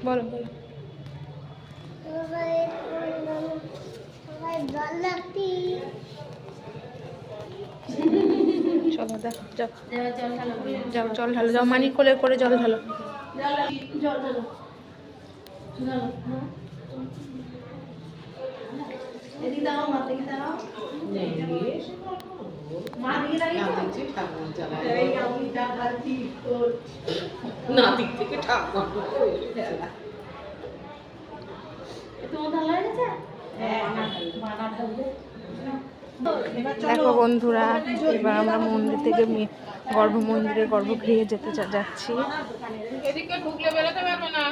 বলো বলো। চলো দেখো, যাও যাও, জল ঢালো, যাও, মানি কোলে করে জল ঢালো। দেখো বন্ধুরা, এবার আমরা মন্দির থেকে মন্দিরের গর্ভগৃহে যেতে যাচ্ছি। এদিকে ঢুকলে বেরোতে পারবে না।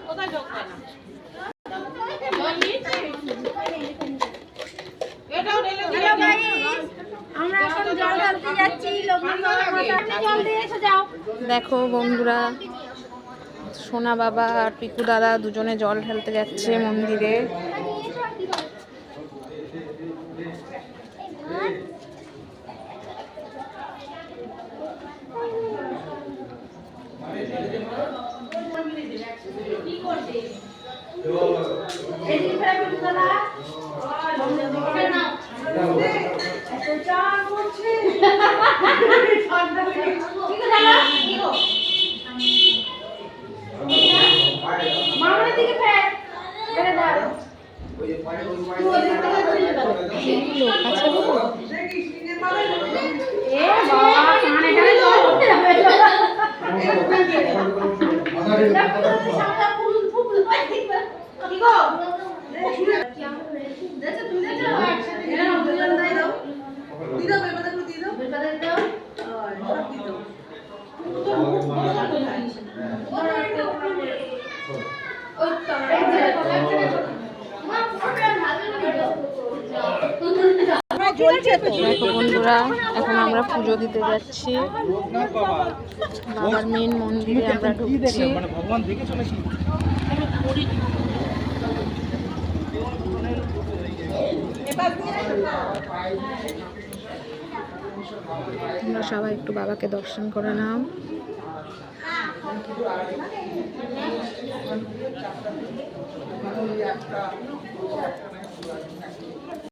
কোথায় ঢুকবে না? আমরা এখন জল ঢালতে যাচ্ছি। দেখো বন্ধুরা, সোনা বাবা আর পিকু দাদা দুজনে জল ঢালতে যাচ্ছে মন্দিরে। দেখো বন্ধুরা, এখন আমরা পুজো দিতে যাচ্ছি। বাবার মেন মন্দিরে আমরা ঢুকছি। তোমরা সবাই একটু বাবাকে দর্শন করে নাও।